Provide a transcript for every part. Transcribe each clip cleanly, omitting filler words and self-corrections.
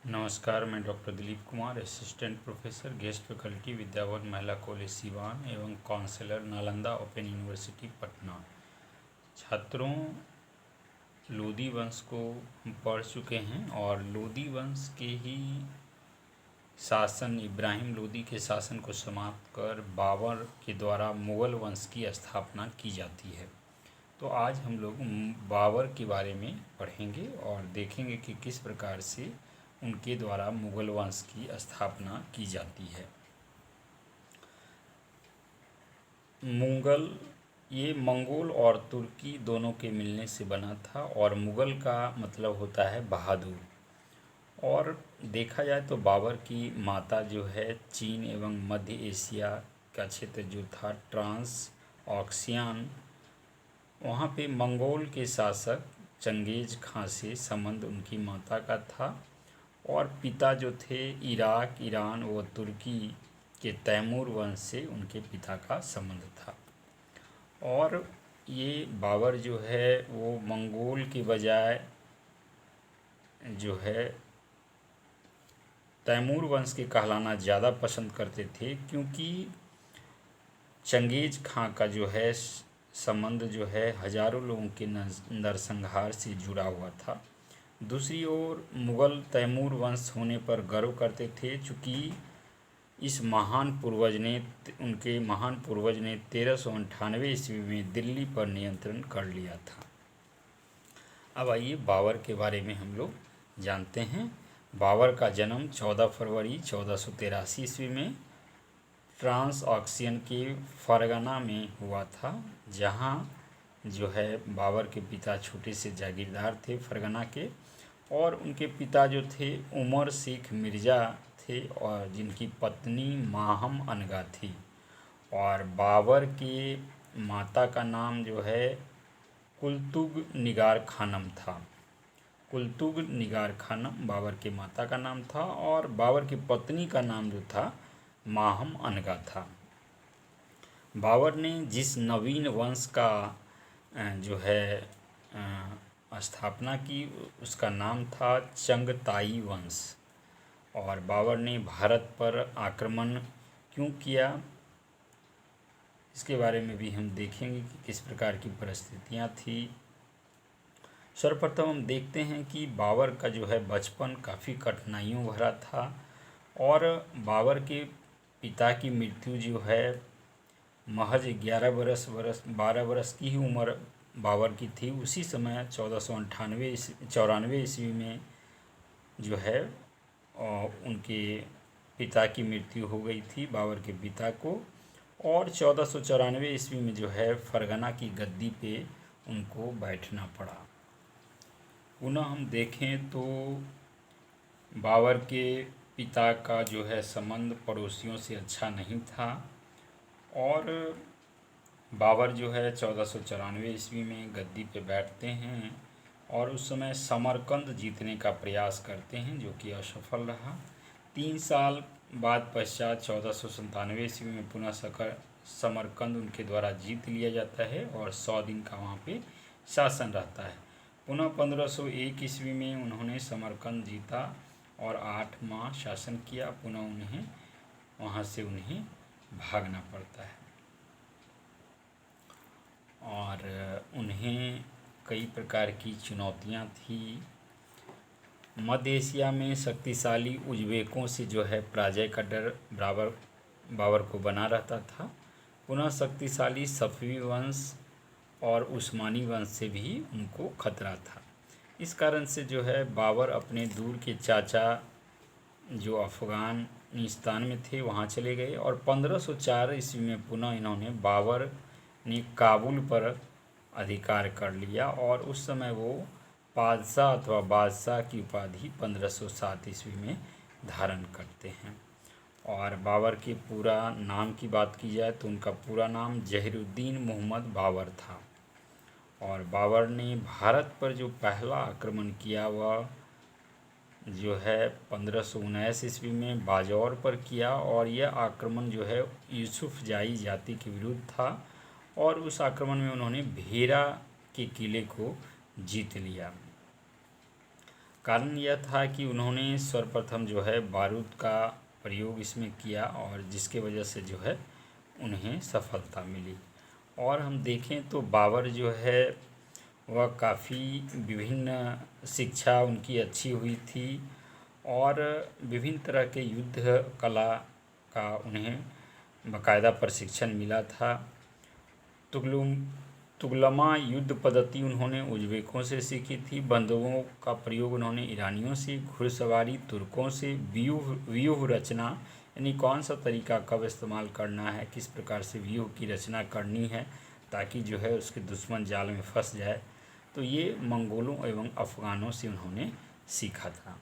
नमस्कार, मैं doctor Dilip Kumar, assistant professor, guest faculty, Vidyabhavan Mahila college Siwan एवं counsellor, Nalanda open university Patna. छात्रों, लोदी वंश को हम पढ़ चुके हैं और लोदी वंश के ही शासन, इब्राहिम लोदी के शासन को समाप्त कर बाबर के द्वारा मुग़ल वंश की स्थापना की जाती है। तो आज हम लोग बाबर के बारे में पढ़ेंगे और देखेंगे कि किस प्रकार से उनके द्वारा मुग़ल वंश की स्थापना की जाती है। ये मंगोल और तुर्की दोनों के मिलने से बना था और मुग़ल का मतलब होता है बहादुर। और देखा जाए तो बाबर की माता जो है चीन एवं मध्य एशिया का क्षेत्र जो था ट्रांस ऑक्सियान, वहाँ पे मंगोल के शासक चंगेज खां से संबंध उनकी माता का था और पिता जो थे इराक, ईरान व तुर्की के तैमूर वंश से उनके पिता का संबंध था। और ये बाबर जो है वो मंगोल के बजाय जो है तैमूर वंश के कहलाना ज़्यादा पसंद करते थे, क्योंकि चंगेज खां का जो है संबंध जो है हजारों लोगों के नरसंहार से जुड़ा हुआ था। दूसरी ओर मुग़ल तैमूर वंश होने पर गर्व करते थे, चूँकि उनके महान पूर्वज ने 1398 ईस्वी में दिल्ली पर नियंत्रण कर लिया था। अब आइए बाबर के बारे में हम लोग जानते हैं। बाबर का जन्म 14 फरवरी 1483 ईस्वी में ट्रांस ऑक्सियन के फरगना में हुआ था, जहाँ जो है बाबर के पिता छोटे से जागीरदार थे फरगना के, और उनके पिता जो थे उमर शेख मिर्ज़ा थे और जिनकी पत्नी माहम अनगा थी। और बाबर के माता का नाम जो है कुलतुग निगार खानम था। कुलतुग निगार खानम बाबर के माता का नाम था और बाबर की पत्नी का नाम जो था माहम अनगा था। बाबर ने जिस नवीन वंश का जो है स्थापना की उसका नाम था चंगताई वंश। और बाबर ने भारत पर आक्रमण क्यों किया, इसके बारे में भी हम देखेंगे कि किस प्रकार की परिस्थितियां थी। सर्वप्रथम हम देखते हैं कि बाबर का जो है बचपन काफ़ी कठिनाइयों भरा था और बाबर के पिता की मृत्यु जो है महज 12 बरस की ही उम्र बाबर की थी। उसी समय 1494 ईस्वी में जो है उनके पिता की मृत्यु हो गई थी, बाबर के पिता को, और 1494 ईस्वी में जो है फरगना की गद्दी पे उनको बैठना पड़ा। पुनः हम देखें तो बाबर के पिता का जो है संबंध पड़ोसियों से अच्छा नहीं था और बाबर जो है 1494 ईस्वी में गद्दी पे बैठते हैं और उस समय समरकंद जीतने का प्रयास करते हैं, जो कि असफल रहा। 3 साल बाद पश्चात 1497 ईस्वी में पुनः समरकंद उनके द्वारा जीत लिया जाता है और 100 दिन का वहाँ पे शासन रहता है। पुनः 1501 ईस्वी में उन्होंने समरकंद जीता और 8 माह शासन किया। पुनः वहाँ से उन्हें भागना पड़ता है और उन्हें कई प्रकार की चुनौतियाँ थी। मध्य एशिया में शक्तिशाली उज़्बेकों से जो है पराजय का डर बाबर को बना रहता था। पुनः शक्तिशाली सफवी वंश और उस्मानी वंश से भी उनको खतरा था। इस कारण से जो है बाबर अपने दूर के चाचा जो अफ़गानिस्तान में थे वहाँ चले गए और 1504 ईस्वी में पुनः बाबर ने काबुल पर अधिकार कर लिया और उस समय वो पादशाह अथवा बादशाह की उपाधि 1507 ईस्वी में धारण करते हैं। और बाबर के पूरा नाम की बात की जाए तो उनका पूरा नाम जहीरुद्दीन मोहम्मद बाबर था। और बाबर ने भारत पर जो पहला आक्रमण किया वह जो है 1519 ईस्वी में बाजौर पर किया और यह आक्रमण जो है यूसुफजाई जाति के विरुद्ध था और उस आक्रमण में उन्होंने भेरा के किले को जीत लिया। कारण यह था कि उन्होंने सर्वप्रथम जो है बारूद का प्रयोग इसमें किया और जिसके वजह से जो है उन्हें सफलता मिली। और हम देखें तो बाबर जो है वह काफ़ी विभिन्न शिक्षा उनकी अच्छी हुई थी और विभिन्न तरह के युद्ध कला का उन्हें बाकायदा प्रशिक्षण मिला था। तुगलुम तुगलमा युद्ध पद्धति उन्होंने उज़्बेकों से सीखी थी। बंदूकों का प्रयोग उन्होंने ईरानियों से, घुड़सवारी तुर्कों से, व्यूह व्यूह रचना यानी कौन सा तरीका कब इस्तेमाल करना है, किस प्रकार से व्यूह की रचना करनी है ताकि जो है उसके दुश्मन जाल में फंस जाए, तो ये मंगोलों एवं अफ़गानों से उन्होंने सीखा था।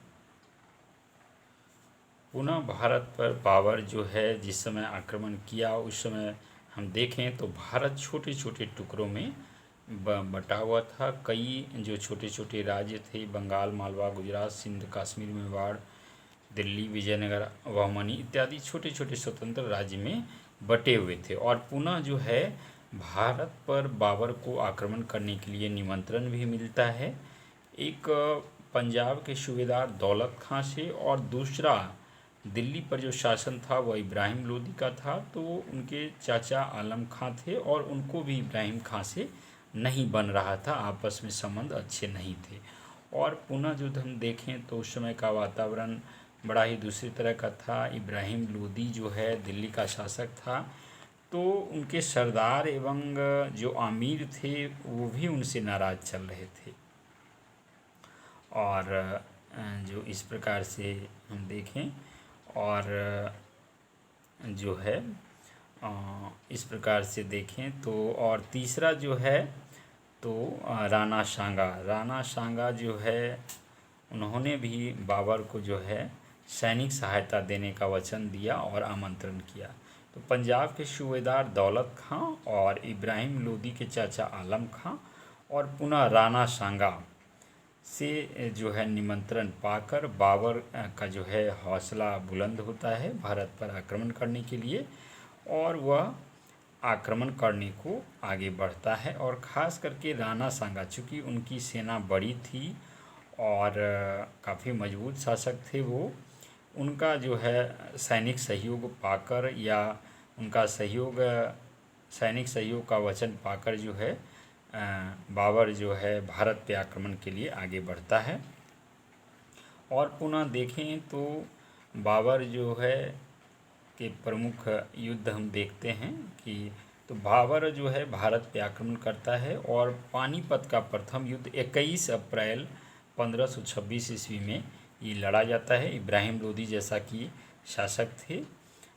पुनः भारत पर बाबर जो है जिस समय आक्रमण किया उस समय हम देखें तो भारत छोटे छोटे टुकड़ों में बटा हुआ था। कई जो छोटे छोटे राज्य थे, बंगाल, मालवा, गुजरात, सिंध, कश्मीर, मेवाड़, दिल्ली, विजयनगर, बहमनी इत्यादि छोटे छोटे स्वतंत्र राज्य में बटे हुए थे। और पुनः जो है भारत पर बाबर को आक्रमण करने के लिए निमंत्रण भी मिलता है, एक पंजाब के सूबेदार दौलत खां से, और दूसरा दिल्ली पर जो शासन था वह इब्राहिम लोदी का था। तो उनके चाचा आलम खां थे और उनको भी इब्राहिम खां से नहीं बन रहा था, आपस में संबंध अच्छे नहीं थे। और पुनः जो हम देखें तो उस समय का वातावरण बड़ा ही दूसरी तरह का था। इब्राहिम लोदी जो है दिल्ली का शासक था, तो उनके सरदार एवं जो आमिर थे वो भी उनसे नाराज़ चल रहे थे। और जो इस प्रकार से हम देखें और जो है इस प्रकार से देखें तो, और तीसरा जो है तो राणा सांगा जो है उन्होंने भी बाबर को जो है सैनिक सहायता देने का वचन दिया और आमंत्रण किया। तो पंजाब के सूबेदार दौलत खां और इब्राहिम लोदी के चाचा आलम खां और पुनः राणा सांगा से जो है निमंत्रण पाकर बाबर का जो है हौसला बुलंद होता है भारत पर आक्रमण करने के लिए, और वह आक्रमण करने को आगे बढ़ता है। और ख़ास करके राणा सांगा, चूँकि उनकी सेना बड़ी थी और काफ़ी मजबूत शासक थे वो, उनका जो है सैनिक सहयोग पाकर या उनका सैनिक सहयोग का वचन पाकर जो है बाबर जो है भारत पे आक्रमण के लिए आगे बढ़ता है। और पुनः देखें तो बाबर जो है के प्रमुख युद्ध हम देखते हैं कि तो बाबर जो है भारत पे आक्रमण करता है और पानीपत का प्रथम युद्ध 21 अप्रैल 1526 ईस्वी में ये लड़ा जाता है। इब्राहिम लोदी जैसा कि शासक थे,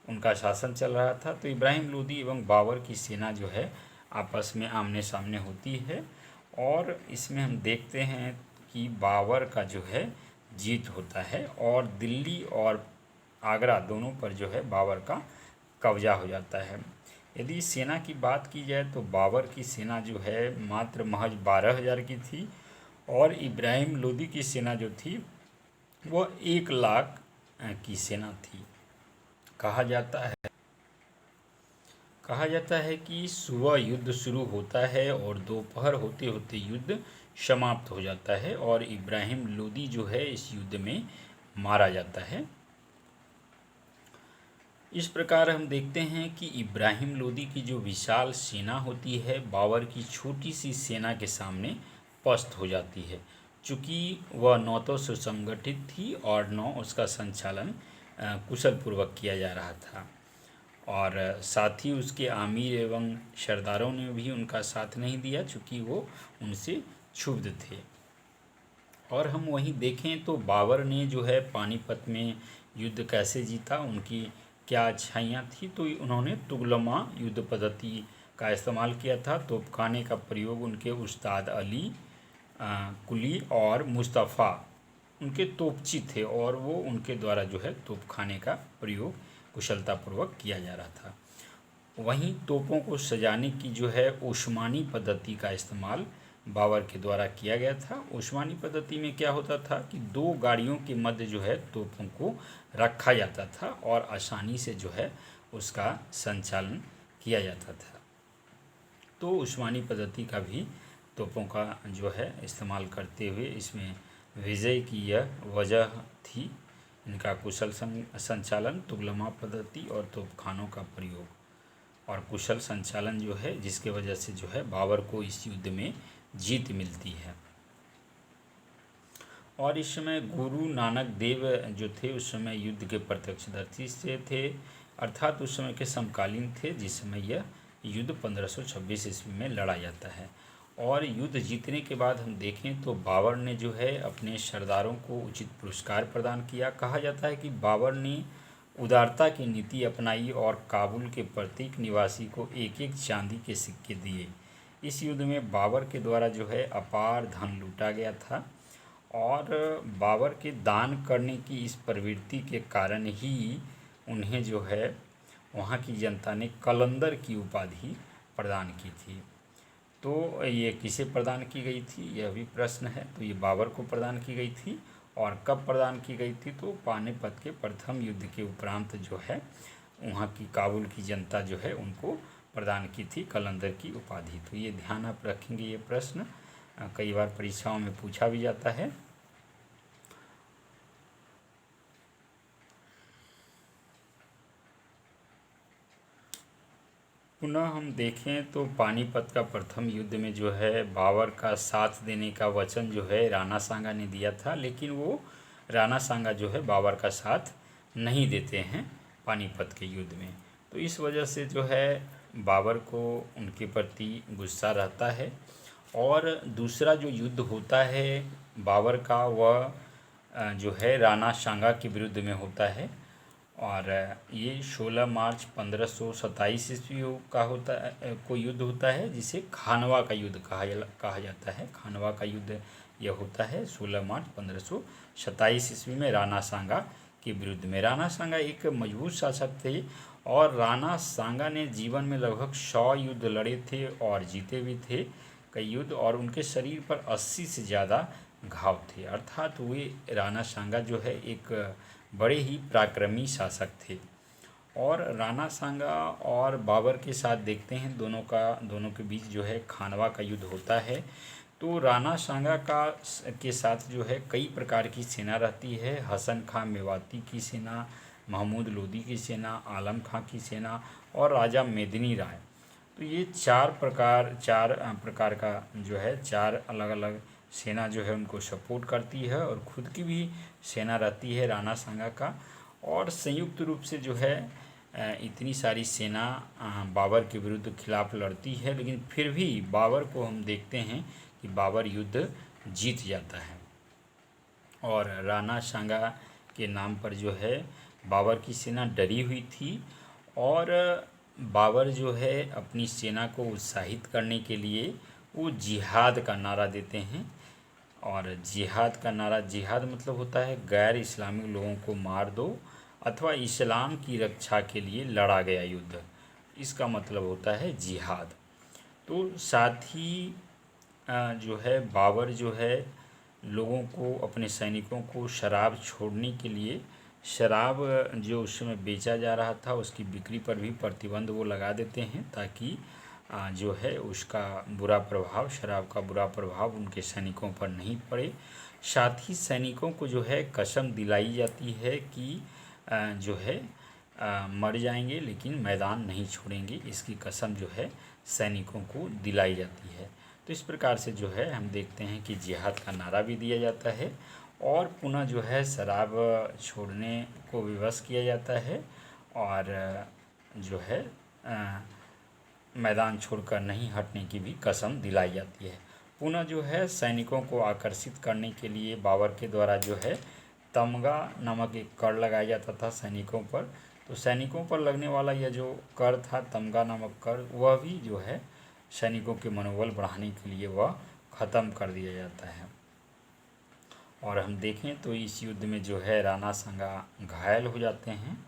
उनका शासन चल रहा था, तो इब्राहिम लोदी एवं बाबर की सेना जो है आपस में आमने सामने होती है। और इसमें हम देखते हैं कि बाबर का जो है जीत होता है और दिल्ली और आगरा दोनों पर जो है बाबर का कब्जा हो जाता है। यदि सेना की बात की जाए तो बाबर की सेना जो है मात्र महज 12,000 की थी और इब्राहिम लोदी की सेना जो थी वह 1 लाख की सेना थी। कहा जाता है कि सुबह युद्ध शुरू होता है और दोपहर होते होते युद्ध समाप्त हो जाता है और इब्राहिम लोदी जो है इस युद्ध में मारा जाता है। इस प्रकार हम देखते हैं कि इब्राहिम लोदी की जो विशाल सेना होती है बाबर की छोटी सी सेना के सामने पस्त हो जाती है, चूँकि वह न तो सुसंगठित थी और न उसका संचालन कुशलपूर्वक किया जा रहा था। और साथ ही उसके आमिर एवं सरदारों ने भी उनका साथ नहीं दिया, चूँकि वो उनसे क्षुब्ध थे। और हम वहीं देखें तो बाबर ने जो है पानीपत में युद्ध कैसे जीता, उनकी क्या अच्छाइयाँ थी, तो उन्होंने तुगलमा युद्ध पद्धति का इस्तेमाल किया था। तोपखाने का प्रयोग उनके उस्ताद अली कुली और मुस्तफ़ा उनके तोपची थे और वो उनके द्वारा जो है तोपखाने का प्रयोग कुशलतापूर्वक किया जा रहा था। वहीं तोपों को सजाने की जो है उस्मानी पद्धति का इस्तेमाल बाबर के द्वारा किया गया था। उस्मानी पद्धति में क्या होता था कि 2 गाड़ियों के मध्य जो है तोपों को रखा जाता था और आसानी से जो है उसका संचालन किया जाता था। तो उस्मानी पद्धति का भी तोपों का जो है इस्तेमाल करते हुए इसमें विजय की यह वजह थी। इनका कुशल संचालन, तुगलमा पद्धति और तोपखानों का प्रयोग और कुशल संचालन जो है, जिसके वजह से जो है बाबर को इस युद्ध में जीत मिलती है। और इस समय गुरु नानक देव जो थे उस समय युद्ध के प्रत्यक्षदर्शी से थे, अर्थात उस समय के समकालीन थे जिस समय यह युद्ध 1526 ईस्वी में लड़ा जाता है। और युद्ध जीतने के बाद हम देखें तो बाबर ने जो है अपने सरदारों को उचित पुरस्कार प्रदान किया। कहा जाता है कि बाबर ने उदारता की नीति अपनाई और काबुल के प्रत्येक निवासी को एक एक चांदी के सिक्के दिए। इस युद्ध में बाबर के द्वारा जो है अपार धन लूटा गया था और बाबर के दान करने की इस प्रवृत्ति के कारण ही उन्हें जो है वहाँ की जनता ने कलंदर की उपाधि प्रदान की थी। तो ये किसे प्रदान की गई थी, यह भी प्रश्न है। तो ये बाबर को प्रदान की गई थी और कब प्रदान की गई थी, तो पानीपत के प्रथम युद्ध के उपरांत जो है वहाँ की काबुल की जनता जो है उनको प्रदान की थी कलंदर की उपाधि। तो ये ध्यान आप रखेंगे, ये प्रश्न कई बार परीक्षाओं में पूछा भी जाता है। पुनः हम देखें तो पानीपत का प्रथम युद्ध में जो है बाबर का साथ देने का वचन जो है राणा सांगा ने दिया था, लेकिन वो राणा सांगा जो है बाबर का साथ नहीं देते हैं पानीपत के युद्ध में। तो इस वजह से जो है बाबर को उनके प्रति गुस्सा रहता है। और दूसरा जो युद्ध होता है बाबर का, वह जो है राणा सांगा के विरुद्ध में होता है और ये 16 मार्च 1527 ईस्वी का होता है, को युद्ध होता है जिसे खानवा का युद्ध कहा जाता है। खानवा का युद्ध यह होता है 16 मार्च 1527 ईस्वी में राणा सांगा के विरुद्ध में। राणा सांगा एक मजबूत शासक थे और राणा सांगा ने जीवन में लगभग 100 युद्ध लड़े थे और जीते भी थे कई युद्ध, और उनके शरीर पर 80 से ज़्यादा घाव थे। अर्थात वे राणा सांगा जो है एक बड़े ही पराक्रमी शासक थे। और राणा सांगा और बाबर के साथ देखते हैं दोनों के बीच जो है खानवा का युद्ध होता है। तो राणा सांगा के साथ जो है कई प्रकार की सेना रहती है। हसन खां मेवाती की सेना, महमूद लोदी की सेना, आलम खां की सेना और राजा मेदिनी राय। तो ये चार प्रकार का जो है चार अलग अलग सेना जो है उनको सपोर्ट करती है और खुद की भी सेना रहती है राणा सांगा का। और संयुक्त रूप से जो है इतनी सारी सेना बाबर के विरुद्ध खिलाफ लड़ती है, लेकिन फिर भी बाबर को हम देखते हैं कि बाबर युद्ध जीत जाता है। और राणा सांगा के नाम पर जो है बाबर की सेना डरी हुई थी और बाबर जो है अपनी सेना को उत्साहित करने के लिए वो जिहाद का नारा देते हैं। और जिहाद का नारा, जिहाद मतलब होता है गैर इस्लामिक लोगों को मार दो अथवा इस्लाम की रक्षा के लिए लड़ा गया युद्ध, इसका मतलब होता है जिहाद। तो साथ ही जो है बाबर जो है लोगों को, अपने सैनिकों को शराब छोड़ने के लिए, शराब जो उस समय बेचा जा रहा था उसकी बिक्री पर भी प्रतिबंध वो लगा देते हैं ताकि जो है उसका बुरा प्रभाव, शराब का बुरा प्रभाव उनके सैनिकों पर नहीं पड़े। साथ ही सैनिकों को जो है कसम दिलाई जाती है कि जो है मर जाएंगे लेकिन मैदान नहीं छोड़ेंगे, इसकी कसम जो है सैनिकों को दिलाई जाती है। तो इस प्रकार से जो है हम देखते हैं कि जिहाद का नारा भी दिया जाता है और पुनः जो है शराब छोड़ने को विवश किया जाता है और जो है मैदान छोड़कर नहीं हटने की भी कसम दिलाई जाती है। पुनः जो है सैनिकों को आकर्षित करने के लिए बाबर के द्वारा जो है तमगा नामक एक कर लगाया जाता था सैनिकों पर। तो सैनिकों पर लगने वाला यह जो कर था, तमगा नामक कर, वह भी जो है सैनिकों के मनोबल बढ़ाने के लिए वह ख़त्म कर दिया जाता है। और हम देखें तो इस युद्ध में जो है राणा सांगा घायल हो जाते हैं।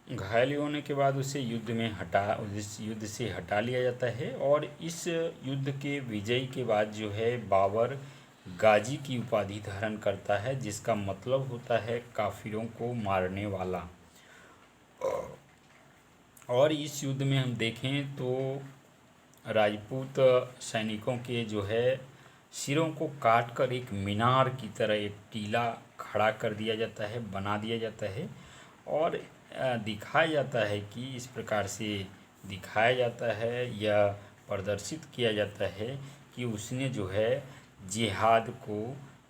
घायल होने के बाद उस युद्ध से हटा लिया जाता है और इस युद्ध के विजय के बाद जो है बाबर गाजी की उपाधि धारण करता है, जिसका मतलब होता है काफिरों को मारने वाला। और इस युद्ध में हम देखें तो राजपूत सैनिकों के जो है सिरों को काट कर एक मीनार की तरह एक टीला खड़ा कर दिया जाता है, बना दिया जाता है। और दिखाया जाता है कि इस प्रकार से दिखाया जाता है या प्रदर्शित किया जाता है कि उसने जो है जिहाद को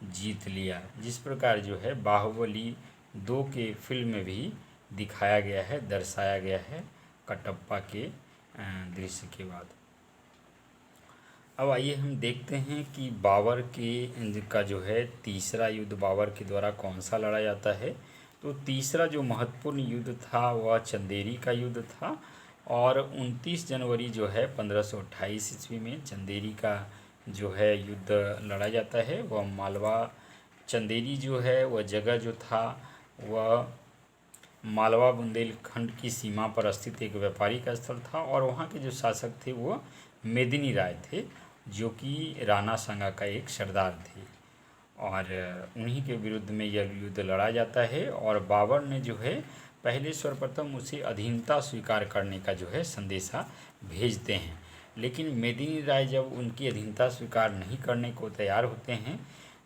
जीत लिया। जिस प्रकार जो है बाहुबली 2 के फिल्म में भी दिखाया गया है, दर्शाया गया है कटप्पा के दृश्य के बाद। अब आइए हम देखते हैं कि बाबर के का जो है तीसरा युद्ध बाबर के द्वारा कौन सा लड़ा जाता है। तो तीसरा जो महत्वपूर्ण युद्ध था वह चंदेरी का युद्ध था और 29 जनवरी जो है 1528 ईस्वी में चंदेरी का जो है युद्ध लड़ा जाता है। वह मालवा चंदेरी जो है वह जगह जो था वह मालवा बुंदेलखंड की सीमा पर स्थित एक व्यापारिक स्थल था और वहाँ के जो शासक थे वो मेदिनी राय थे, जो कि राणा सांगा का एक सरदार थे और उन्हीं के विरुद्ध में यह युद्ध लड़ा जाता है। और बाबर ने जो है पहले सर्वप्रथम उसे अधीनता स्वीकार करने का जो है संदेशा भेजते हैं, लेकिन मेदिनी राय जब उनकी अधीनता स्वीकार नहीं करने को तैयार होते हैं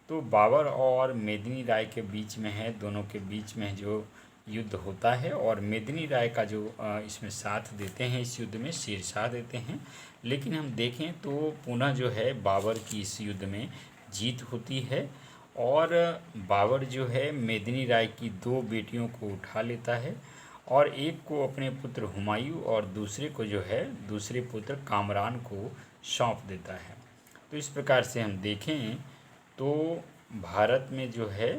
तो बाबर और मेदिनी राय के बीच में है, दोनों के बीच में जो युद्ध होता है। और मेदिनी राय का जो इसमें साथ देते हैं, इस युद्ध में शेरशाह देते हैं। लेकिन हम देखें तो पुनः जो है बाबर की इस युद्ध में जीत होती है और बाबर जो है मेदिनी राय की 2 बेटियों को उठा लेता है और एक को अपने पुत्र हुमायूं और दूसरे को जो है दूसरे पुत्र कामरान को सौंप देता है। तो इस प्रकार से हम देखें तो भारत में जो है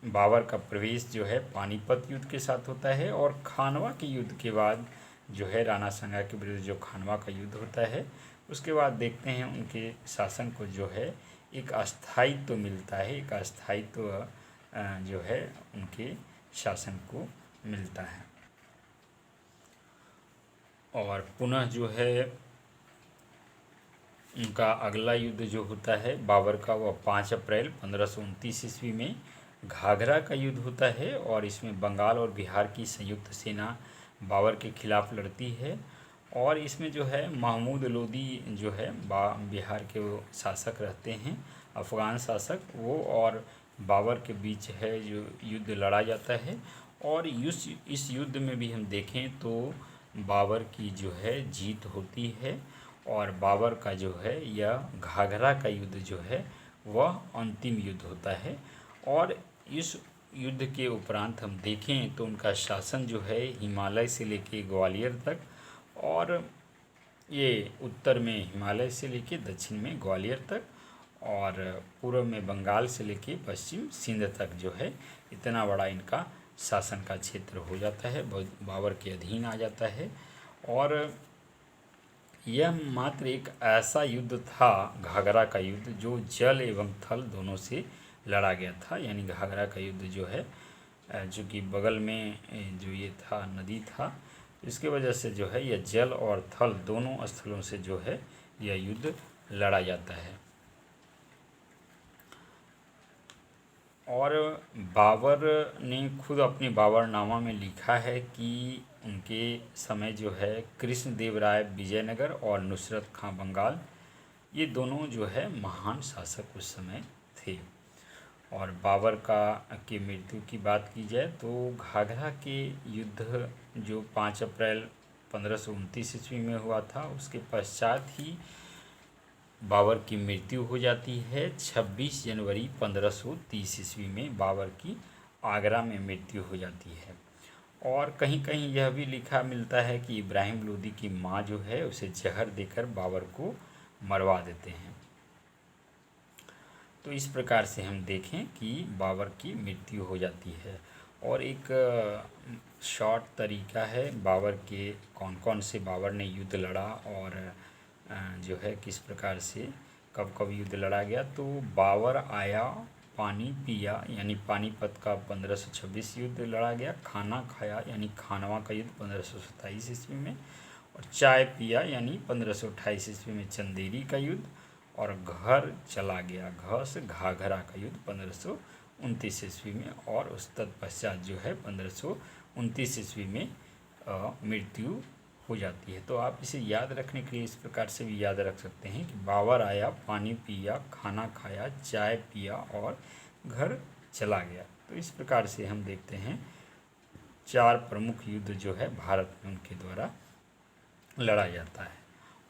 बाबर का प्रवेश जो है पानीपत युद्ध के साथ होता है और खानवा के युद्ध के बाद जो है राणा सांगा के विरुद्ध जो खानवा का युद्ध होता है उसके बाद देखते हैं उनके शासन को जो है एक अस्थायित्व मिलता है, एक अस्थायित्व जो है उनके शासन को मिलता है। और पुनः जो है उनका अगला युद्ध जो होता है बाबर का वह 5 अप्रैल 1529 ईस्वी में घाघरा का युद्ध होता है और इसमें बंगाल और बिहार की संयुक्त सेना बाबर के खिलाफ लड़ती है। और इसमें जो है महमूद लोदी जो है बिहार के वो शासक रहते हैं, अफ़गान शासक, वो और बाबर के बीच है जो युद्ध लड़ा जाता है। और इस युद्ध में भी हम देखें तो बाबर की जो है जीत होती है और बाबर का जो है यह घाघरा का युद्ध जो है वह अंतिम युद्ध होता है। और इस युद्ध के उपरांत हम देखें तो उनका शासन जो है हिमालय से लेके ग्वालियर तक और ये उत्तर में हिमालय से लेके दक्षिण में ग्वालियर तक और पूर्व में बंगाल से लेके पश्चिम सिंध तक जो है इतना बड़ा इनका शासन का क्षेत्र हो जाता है, बाबर के अधीन आ जाता है। और यह मात्र एक ऐसा युद्ध था घाघरा का युद्ध जो जल एवं थल दोनों से लड़ा गया था। यानी घाघरा का युद्ध जो है जो कि बगल में जो ये था नदी था, इसके वजह से जो है यह जल और थल दोनों स्थलों से जो है यह युद्ध लड़ा जाता है। और बाबर ने खुद अपने बाबरनामा में लिखा है कि उनके समय जो है कृष्ण देव राय विजयनगर और नुसरत खां बंगाल, ये दोनों जो है महान शासक उस समय थे। और बाबर की मृत्यु की बात की जाए तो घाघरा के युद्ध जो 5 अप्रैल 1529 ईस्वी में हुआ था उसके पश्चात ही बाबर की मृत्यु हो जाती है। 26 जनवरी 1530 ईस्वी में बाबर की आगरा में मृत्यु हो जाती है। और कहीं कहीं यह भी लिखा मिलता है कि इब्राहिम लोदी की माँ जो है उसे जहर देकर बाबर को मरवा देते हैं। तो इस प्रकार से हम देखें कि बाबर की मृत्यु हो जाती है। और एक शॉर्ट तरीका है बाबर के कौन कौन से बाबर ने युद्ध लड़ा और जो है किस प्रकार से कब कब युद्ध लड़ा गया। तो बाबर आया, पानी पिया यानी पानीपत का 1526 युद्ध लड़ा गया, खाना खाया यानी खानवा का युद्ध 1527 ईस्वी में, और चाय पिया यानी 1528 ईस्वी में चंदेरी का युद्ध, और घर चला गया, घ से घाघरा का युद्ध 1529 ईस्वी में, और उस तत्पश्चात जो है 1529 ईस्वी में मृत्यु हो जाती है। तो आप इसे याद रखने के लिए इस प्रकार से भी याद रख सकते हैं कि बाबर आया, पानी पिया, खाना खाया, चाय पिया और घर चला गया। तो इस प्रकार से हम देखते हैं 4 प्रमुख युद्ध जो है भारत में उनके द्वारा लड़ा जाता है।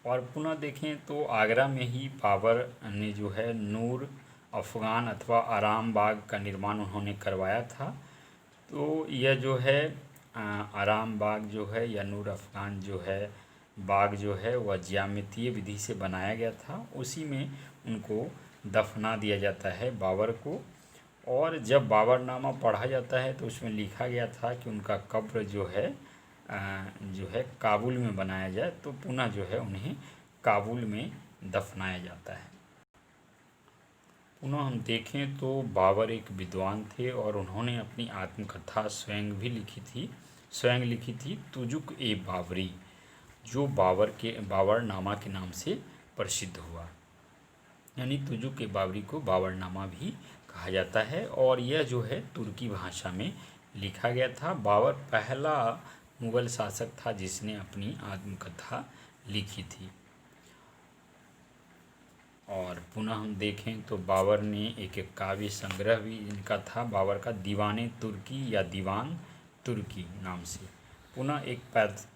और पुनः देखें तो आगरा में ही बाबर ने जो है नूर अफ़गान अथवा आराम बाग का निर्माण उन्होंने करवाया था। तो यह जो है आराम बाग जो है या नूर अफ़गान जो है बाग जो है वह ज्यामितीय विधि से बनाया गया था। उसी में उनको दफना दिया जाता है बाबर को। और जब बाबरनामा पढ़ा जाता है तो उसमें लिखा गया था कि उनका कब्र जो है काबुल में बनाया जाए। तो पुनः जो है उन्हें काबुल में दफनाया जाता है। पुनः हम देखें तो बाबर एक विद्वान थे और उन्होंने अपनी आत्मकथा स्वयं लिखी थी तुजुक ए बाबरी, जो बाबरनामा के नाम से प्रसिद्ध हुआ। यानी तुजुक ए बाबरी को बाबरनामा भी कहा जाता है और यह जो है तुर्की भाषा में लिखा गया था। बाबर पहला मुग़ल शासक था जिसने अपनी आत्मकथा लिखी थी। और पुनः हम देखें तो बाबर ने एक काव्य संग्रह भी इनका था, बाबर का दीवाने तुर्की या दीवान तुर्की नाम से। पुनः एक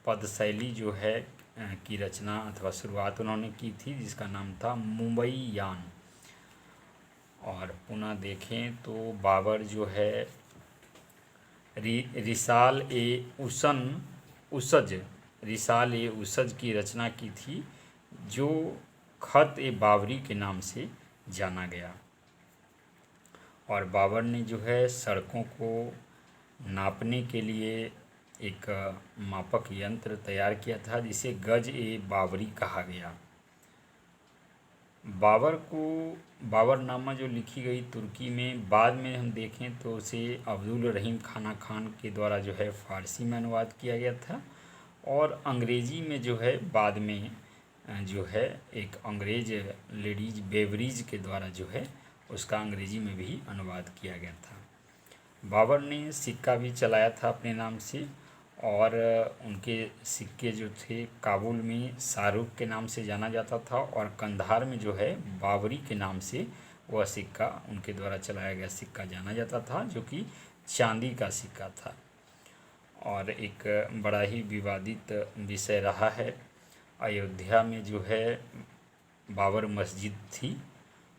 पद शैली जो है की रचना अथवा शुरुआत उन्होंने की थी जिसका नाम था मुंबई यान। और पुनः देखें तो बाबर जो है रिसाल ए उसज की रचना की थी, जो खत ए बाबरी के नाम से जाना गया। और बाबर ने जो है सड़कों को नापने के लिए एक मापक यंत्र तैयार किया था जिसे गज ए बाबरी कहा गया। बाबरनामा जो लिखी गई तुर्की में, बाद में हम देखें तो उसे अब्दुल रहीम खान के द्वारा जो है फ़ारसी में अनुवाद किया गया था। और अंग्रेज़ी में जो है बाद में जो है एक अंग्रेज लेडीज बेवरीज के द्वारा जो है उसका अंग्रेज़ी में भी अनुवाद किया गया था। बाबर ने सिक्का भी चलाया था अपने नाम से और उनके सिक्के जो थे काबुल में शाहरुख के नाम से जाना जाता था और कंधार में जो है बाबरी के नाम से वह सिक्का उनके द्वारा चलाया गया सिक्का जाना जाता था, जो कि चांदी का सिक्का था। और एक बड़ा ही विवादित विषय रहा है, अयोध्या में जो है बाबर मस्जिद थी,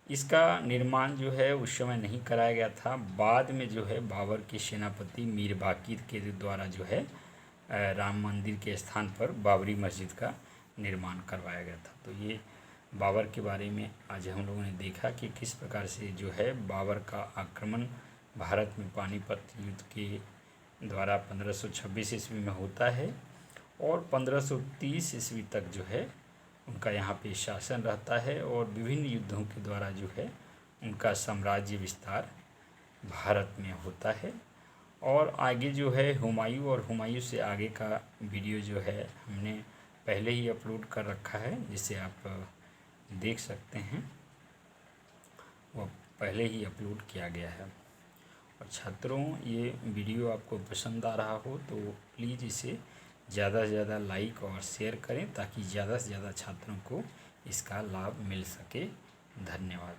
इसका निर्माण जो है उस समय नहीं कराया गया था। बाद में जो है बाबर के सेनापति मीर बाकिर के द्वारा जो है राम मंदिर के स्थान पर बाबरी मस्जिद का निर्माण करवाया गया था। तो ये बाबर के बारे में आज हम लोगों ने देखा कि किस प्रकार से जो है बाबर का आक्रमण भारत में पानीपत युद्ध के द्वारा 1526 ईस्वी में होता है और 1530 ईस्वी तक जो है उनका यहाँ पे शासन रहता है और विभिन्न युद्धों के द्वारा जो है उनका साम्राज्य विस्तार भारत में होता है। और आगे जो है हुमायूं और हुमायूं से आगे का वीडियो जो है हमने पहले ही अपलोड कर रखा है, जिसे आप देख सकते हैं, वो पहले ही अपलोड किया गया है। और छात्रों, ये वीडियो आपको पसंद आ रहा हो तो प्लीज़ इसे ज़्यादा से ज़्यादा लाइक और शेयर करें ताकि ज़्यादा से ज़्यादा छात्रों को इसका लाभ मिल सके। धन्यवाद।